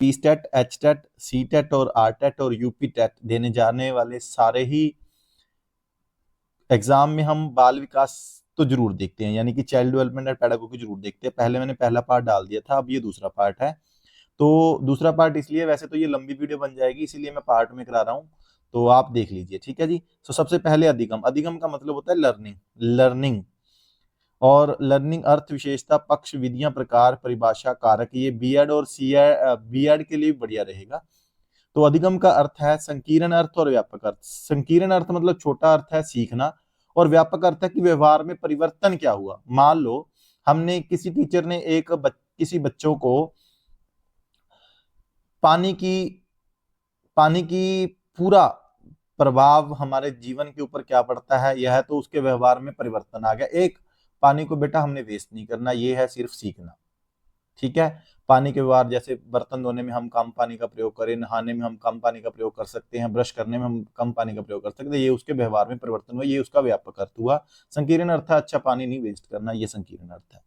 P STET, H TET, C TET और R TET और UP TET देने जाने वाले सारे ही एग्जाम में हम बाल विकास तो जरूर देखते हैं, यानी कि चाइल्ड डेवलपमेंट एंड पेडागोगी जरूर देखते हैं। पहले मैंने पहला पार्ट डाल दिया था, अब ये दूसरा पार्ट है। तो दूसरा पार्ट इसलिए, वैसे तो ये लंबी वीडियो बन जाएगी, इसीलिए मैं पार्ट में करा रहा हूँ, तो आप देख लीजिए, ठीक है जी। तो सबसे पहले अधिगम। अधिगम का मतलब होता है लर्निंग, लर्निंग। और लर्निंग अर्थ, विशेषता, पक्ष, विधियां, प्रकार, परिभाषा, कारक, ये बीएड और सी बीएड के लिए भी बढ़िया रहेगा। तो अधिगम का अर्थ है संकीर्ण अर्थ और व्यापक अर्थ। संकीर्ण अर्थ मतलब छोटा अर्थ है सीखना, और व्यापक अर्थ है कि व्यवहार में परिवर्तन क्या हुआ। मान लो हमने किसी टीचर ने किसी बच्चों को पानी की पानी की पूरा प्रभाव हमारे जीवन के ऊपर क्या पड़ता है, यह है, तो उसके व्यवहार में परिवर्तन आ गया। एक, पानी को बेटा हमने वेस्ट नहीं करना, ये है सिर्फ सीखना, ठीक है। पानी के व्यवहार, जैसे बर्तन धोने में हम कम पानी का प्रयोग करें, नहाने में हम कम पानी का प्रयोग कर सकते हैं, ब्रश करने में हम कम पानी का प्रयोग कर सकते हैं, ये उसके व्यवहार में परिवर्तन हुआ, ये उसका व्यापक अर्थ हुआ। संकीर्ण अर्थ है अच्छा पानी नहीं वेस्ट करना, ये संकीर्ण अर्थ है।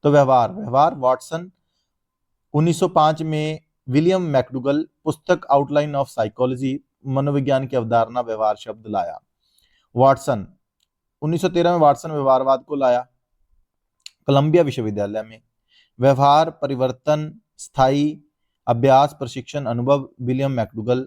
तो व्यवहार, व्यवहार वाटसन 1905 में विलियम मैकडूगल पुस्तक आउटलाइन ऑफ साइकोलॉजी, मनोविज्ञान की अवधारणा, व्यवहार शब्द लाया। वाटसन 1913 में वाटसन व्यवहारवाद को लाया कोलंबिया विश्वविद्यालय में। व्यवहार परिवर्तन स्थायी अभ्यास प्रशिक्षण अनुभव, विलियम मैकडूगल।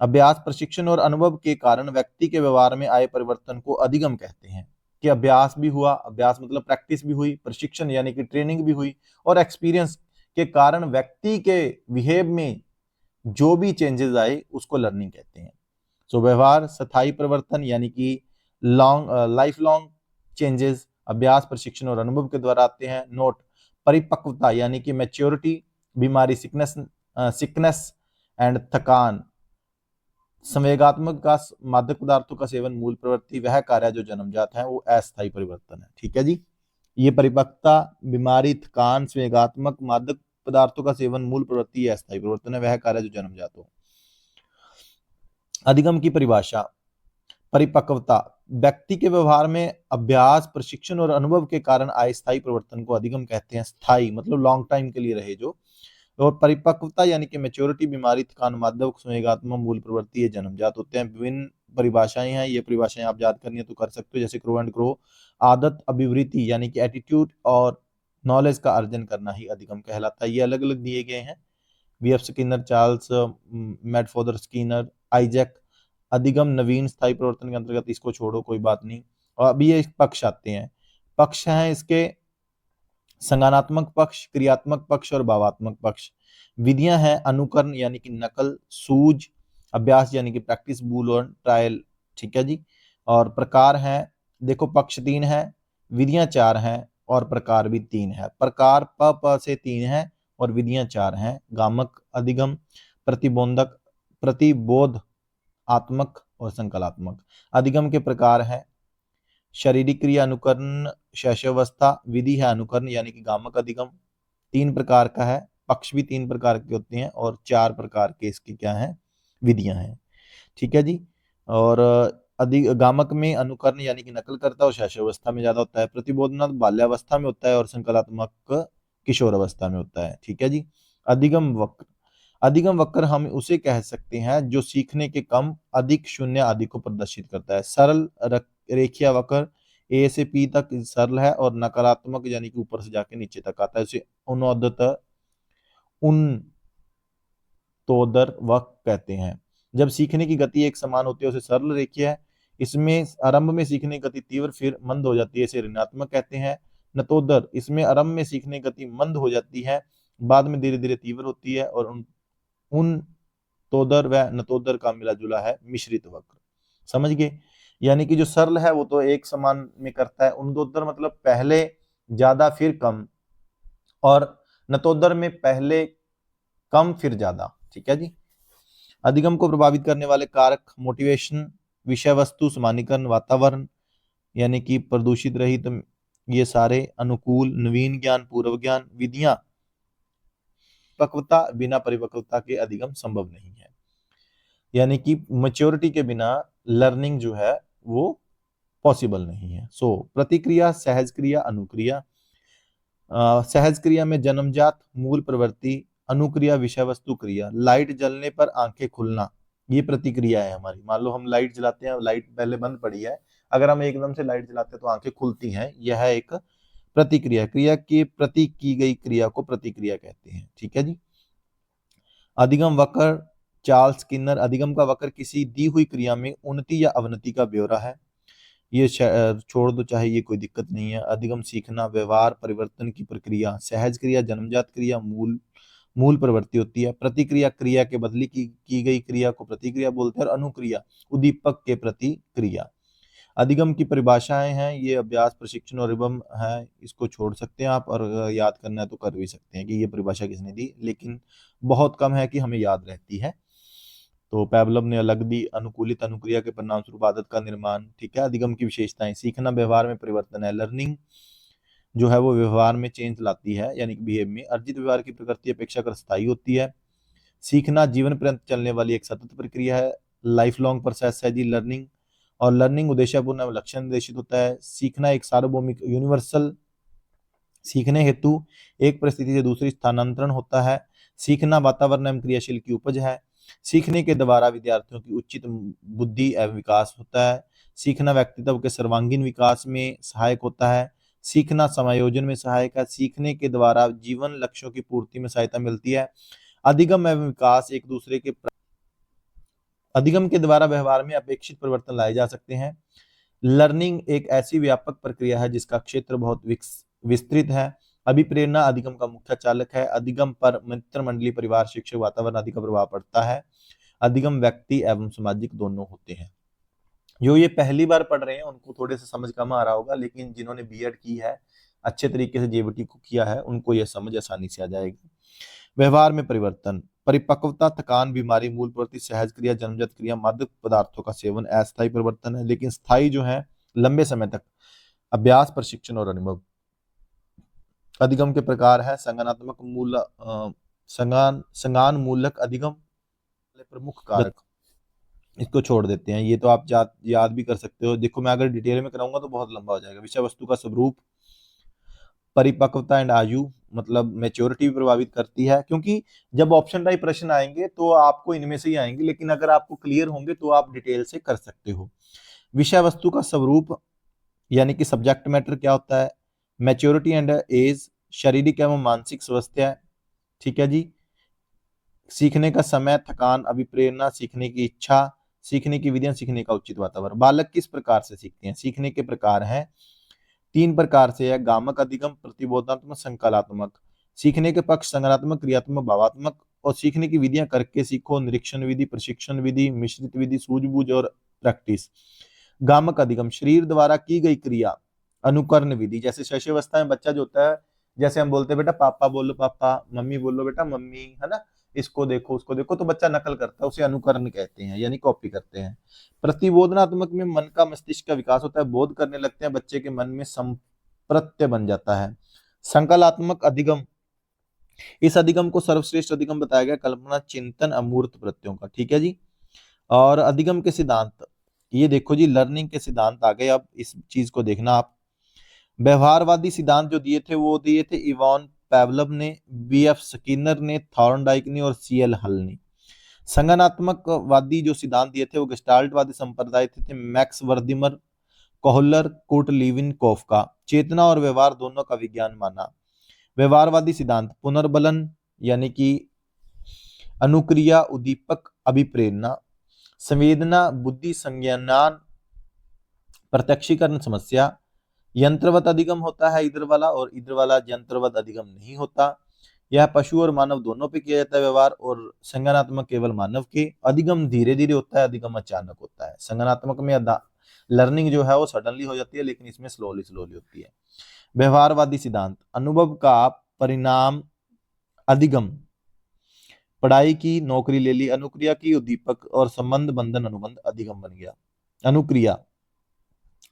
अभ्यास प्रशिक्षण और अनुभव के कारण व्यक्ति के व्यवहार में आए परिवर्तन को अधिगम कहते हैं। कि अभ्यास भी हुआ, अभ्यास मतलब प्रैक्टिस भी हुई, प्रशिक्षण यानी कि ट्रेनिंग भी हुई, और एक्सपीरियंस के कारण व्यक्ति के बिहेव में जो भी चेंजेस आए उसको लर्निंग कहते हैं। सो व्यवहार स्थायी परिवर्तन यानी कि लॉन्ग लाइफ लॉन्ग चेंजेस अभ्यास प्रशिक्षण और अनुभव के द्वारा आते हैं। नोट, परिपक्वता यानी कि मैच्योरिटी, बीमारी सिकनेस एंड थकान, संवेगात्मक का मादक पदार्थों का सेवन, मूल प्रवृत्ति, वह कार्य जो जन्मजात है, वो अस्थायी परिवर्तन है, ठीक है जी। ये परिपक्वता, बीमारी, थकान, संवेगात्मक, मादक पदार्थों का सेवन, मूल प्रवृत्ति, अस्थायी परिवर्तन है, वह कार्य जो जन्मजात हो। अधिगम की परिभाषा, परिपक्वता, व्यक्ति के व्यवहार में अभ्यास प्रशिक्षण और अनुभव के कारण आए स्थायी परिवर्तन को अधिगम कहते हैं। स्थायी मतलब लॉन्ग टाइम के लिए रहे जो। और परिपक्वता यानी कि मेच्योरिटी, बीमारी, थकान, मादक, संवेगात्मक, मूल प्रवृत्ति, ये जन्मजात होते हैं। विभिन्न परिभाषाएं हैं, ये परिभाषाएं आप याद करनी है तो कर सकते हो, जैसे क्रो एंड क्रो, आदत, अभिवृत्ति यानी कि एटीट्यूड और नॉलेज का अर्जन करना ही अधिगम कहलाता है। ये अलग अलग दिए गए हैं, वीएफ स्किनर, चार्ल्स मैडफॉर्डर स्किनर, आइजैक। अधिगम नवीन स्थायी प्रवर्तन के अंतर्गत, इसको छोड़ो कोई बात नहीं। और अभी ये पक्ष आते हैं, पक्ष हैं इसके संज्ञानात्मक पक्ष, क्रियात्मक पक्ष और भावात्मक पक्ष। विधियां हैं अनुकरण यानी कि नकल, सूझ, अभ्यास यानी कि प्रैक्टिस, बूल और ट्रायल, ठीक है जी। और प्रकार हैं, देखो पक्ष 3 है, विधियां 4 हैं और प्रकार भी 3 है। प्रकार प से 3 है और विधियां 4 हैं। गामक, अधिगम, प्रतिबोधक, प्रतिबोध आत्मक और संकलात्मक। अधिगम के प्रकार है शारीरिक क्रिया अनुकरण, शैशवावस्था, विधि है अनुकरण यानी कि गामक अधिगम। 3 प्रकार का है, पक्ष भी 3 प्रकार के होते हैं और 4 प्रकार के इसकी क्या है, विधियां हैं, ठीक है जी। और अधिक गामक में अनुकरण यानी कि नकल करता है और शैशवावस्था में ज्यादा होता है। प्रतिबोधनात्मक बाल्यावस्था में होता है और संकलात्मक किशोर अवस्था में होता है, ठीक है जी। अधिगम वक्र, अधिगम वक्र हम उसे कह सकते हैं जो सीखने के कम अधिक शून्य आदि को प्रदर्शित करता है। सरल रेखीय वक्र ए से पी तक सरल है और नकारात्मक यानी कि ऊपर से जाके नीचे तक आता है, उसे उन्नोदत उन तोदर वक्र कहते हैं। जब सीखने की गति एक समान होती है उसे सरल रेखीय है। इसमें आरंभ में सीखने की गति तीव्र फिर मंद हो जाती है, इसे ऋणात्मक कहते हैं। नतोदर, इसमें आरंभ में सीखने की गति मंद हो जाती है, बाद में धीरे धीरे तीव्र होती है। और उन तोदर व नतोदर का मिला जुला है मिश्रित वक्र, समझ गए। यानी कि जो सरल है वो तो एक समान में करता है, उनदोदर मतलब पहले ज्यादा फिर कम, और नतोदर में पहले कम फिर ज्यादा, ठीक है जी। अधिगम को प्रभावित करने वाले कारक, मोटिवेशन, विषय वस्तु, समानीकरण, वातावरण यानी कि प्रदूषित रहित, तो ये सारे अनुकूल, नवीन ज्ञान, पूर्व ज्ञान, विधियां, पक्वता, बिना परिपक्वता के अधिगम संभव नहीं है। यानी कि मेच्योरिटी के बिना लर्निंग जो है वो पॉसिबल नहीं है। सो प्रतिक्रिया, सहज क्रिया, अनुक्रिया। सहज क्रिया में जन्मजात मूल प्रवृत्ति अनुक्रिया विषय वस्तु क्रिया। लाइट जलने पर आंखें खुलना, ये प्रतिक्रिया है हमारी। मान लो हम लाइट जलाते हैं, लाइट पहले बंद पड़ी है, अगर हम एकदम से लाइट जलाते हैं तो आंखें खुलती हैं, यह एक प्रतिक्रिया। क्रिया के प्रति की गई क्रिया को प्रतिक्रिया कहते हैं। ठीक है जी। अधिगम वक्र, चार्ल्स स्किनर। अधिगम का वक्र किसी दी हुई क्रिया में उन्नति या अवनति का ब्यौरा है। ये छोड़ दो, चाहे, ये कोई दिक्कत नहीं है। अधिगम सीखना, व्यवहार परिवर्तन की प्रक्रिया। सहज क्रिया, जन्मजात क्रिया, मूल प्रवृत्ति होती है। प्रतिक्रिया, क्रिया के बदली की गई क्रिया को प्रतिक्रिया बोलते हैं। और अनुक्रिया, उद्दीपक के प्रति क्रिया। अधिगम की परिभाषाएं हैं, ये अभ्यास, प्रशिक्षण और एवं है, इसको छोड़ सकते हैं आप, और याद करना है तो कर भी सकते हैं कि ये परिभाषा किसने दी, लेकिन बहुत कम है कि हमें याद रहती है। तो पैवलव ने अलग दी। अनुकूलित अनुक्रिया के परिणाम स्वरूप आदत का निर्माण। ठीक है। अधिगम की विशेषताएं, सीखना व्यवहार में परिवर्तन है। लर्निंग जो है वो व्यवहार में चेंज लाती है, यानी कि बिहेव में। अर्जित व्यवहार की प्रकृति अपेक्षाकृत स्थायी होती है। सीखना जीवन पर्यंत चलने वाली एक सतत प्रक्रिया है, लाइफ लॉन्ग प्रोसेस है जी लर्निंग। और लर्निंग उद्देश्यपूर्ण एवं लक्ष्य निर्देशित होता है। सीखना एक सार्वभौमिक यूनिवर्सल, सीखने हेतु एक परिस्थिति से दूसरी स्थानांतरण होता है। सीखना वातावरण एवं क्रियाशील की उपज है। सीखने के द्वारा विद्यार्थियों की उचित बुद्धि एवं विकास होता है। सीखना व्यक्तित्व के सर्वांगीण विकास में सहायक होता है। सीखना समायोजन में सहायक है। सीखने के द्वारा जीवन लक्ष्यों की पूर्ति में सहायता मिलती है। अधिगम एवं विकास एक दूसरे के अधिगम के द्वारा व्यवहार में अपेक्षित परिवर्तन लाए जा सकते हैं। लर्निंग एक ऐसी व्यापक प्रक्रिया है जिसका क्षेत्र बहुत विस्तृत है। अभिप्रेरणा अधिगम का मुख्य चालक है। अधिगम पर मित्र मंडली, परिवार, शिक्षक, वातावरण आदि का प्रभाव पड़ता है। अधिगम व्यक्ति एवं सामाजिक दोनों होते हैं। जो ये पहली बार पढ़ रहे हैं उनको थोड़े से समझ कम आ रहा होगा, लेकिन जिन्होंने बीएड की है, अच्छे तरीके से जेबीटी को किया है, उनको यह समझ आसानी से आ जाएगी। व्यवहार में परिवर्तन, परिपक्वता, थकान, बीमारी, मूल प्रवृत्ति, सहज क्रिया, जन्मजात क्रिया, मादक पदार्थों का सेवन अस्थायी परिवर्तन है, लेकिन स्थायी जो है लंबे समय तक। अभ्यास, प्रशिक्षण और अनुभव। अधिगम के प्रकार है संज्ञानात्मक मूल संज्ञान मूलक अधिगम, प्रमुख कारक। इसको छोड़ देते हैं, ये तो आप याद भी कर सकते हो। देखो मैं अगर डिटेल में कराऊंगा तो बहुत लंबा हो जाएगा। विषय वस्तु का स्वरूप, परिपक्वता एंड आयु, मतलब मैच्योरिटी भी प्रभावित करती है, क्योंकि जब ऑप्शन टाइप प्रश्न आएंगे तो आपको इनमें से ही आएंगे, लेकिन अगर आपको क्लियर होंगे तो आप डिटेल से कर सकते हो। विषय वस्तु का स्वरूप यानी कि सब्जेक्ट मैटर क्या होता है। मैच्योरिटी एंड एज, शारीरिक एवं मानसिक स्वास्थ्य। ठीक है जी। सीखने का समय, थकान, अभिप्रेरणा, सीखने की इच्छा, सीखने की विधियां, सीखने का उचित वातावरण। बालक किस प्रकार से सीखते हैं। सीखने के प्रकार हैं 3 प्रकार से है, गामक अधिगम, प्रतिबोधात्मक, संकलात्मक। सीखने के पक्ष संज्ञानात्मक, क्रियात्मक, भावात्मक। और सीखने की विधियां करके सीखो, निरीक्षण विधि, प्रशिक्षण विधि, मिश्रित विधि, सूझबूझ और प्रैक्टिस। गामक अधिगम, शरीर द्वारा की गई क्रिया, अनुकरण विधि। जैसे शैशवावस्था में बच्चा जो होता है, जैसे हम बोलते हैं बेटा पापा बोलो पापा, मम्मी बोलो बेटा मम्मी, है ना, इसको देखो उसको देखो, तो बच्चा नकल करता है, उसे अनुकरण कहते हैं, यानी कॉपी करते हैं। प्रतिबोधनात्मक में मन का, मस्तिष्क का विकास होता है, बोध करने लगते हैं, बच्चे के मन में संप्रत्य बन जाता है। संकलात्मक अधिगम, इस अधिगम को सर्वश्रेष्ठ अधिगम बताया गया, कल्पना, चिंतन, अमूर्त प्रत्ययों का। ठीक है जी। और अधिगम के सिद्धांत, ये देखो जी लर्निंग के सिद्धांत आ गए। अब इस चीज को देखना आप। व्यवहारवादी सिद्धांत जो दिए थे वो दिए थे इवान पैवलव ने, बीएफ स्किनर ने, थॉर्नडाइक ने और सीएल हल ने। संज्ञानात्मक वादी जो सिद्धांत दिए थे वो गेस्टाल्टवादी संप्रदाय थे मैक्स वर्दिमर, कोहलर, कुर्ट लीविनकोफ का। चेतना और व्यवहार दोनों का विज्ञान माना। व्यवहारवादी सिद्धांत, पुनर्बलन यानी कि अनुक्रिया, उद्दीपक, अभिप्रेरणा, संवेदना, बुद्धि, संज्ञान, प्रत्यक्षीकरण, समस्या। यंत्रवत अधिगम होता है इधर वाला, और इधर वाला यंत्रवत अधिगम नहीं होता। यह पशु और मानव दोनों पे किया जाता है व्यवहार, और संज्ञानात्मक केवल मानव के। अधिगम धीरे धीरे होता है, अधिगम अचानक होता है। संज्ञानात्मक में लर्निंग जो है वो सडनली हो जाती है, लेकिन इसमें स्लोली स्लोली होती है। व्यवहारवादी सिद्धांत, अनुभव का परिणाम अधिगम, पढ़ाई की, नौकरी ले ली, अनुक्रिया की, उद्दीपक, और संबंध, बंधन, अनुबंध, अधिगम बन गया। अनुक्रिया,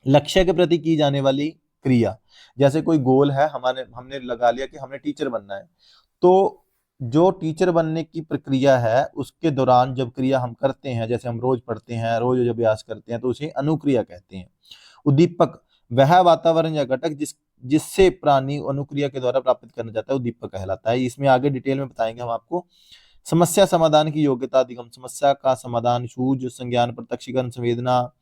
लक्ष्य के प्रति की जाने वाली क्रिया। जैसे कोई गोल है हमारे, हमने लगा लिया कि हमने टीचर बनना है, तो जो टीचर बनने की प्रक्रिया है उसके दौरान जब क्रिया हम करते हैं, जैसे हम रोज पढ़ते हैं, रोज अभ्यास करते हैं, तो उसे अनुक्रिया कहते हैं। उद्दीपक, वह वातावरण या घटक जिससे प्राणी अनुक्रिया के द्वारा प्राप्त करना चाहता है वो दीपक कहलाता है। इसमें आगे डिटेल में बताएंगे हम आपको। समस्या समाधान की योग्यता अधिगम, समस्या का समाधान, सूझ, संज्ञान, प्रत्यक्षीकरण, संवेदना,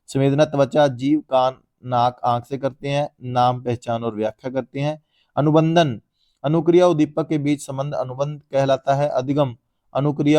संवेदना त्वचा, जीव, कान, नाक, आंख से करते हैं। नाम, पहचान और व्याख्या करते हैं। अनुबंधन, अनुक्रिया और दीपक के बीच संबंध अनुबंध कहलाता है। अधिगम, अनुक्रिया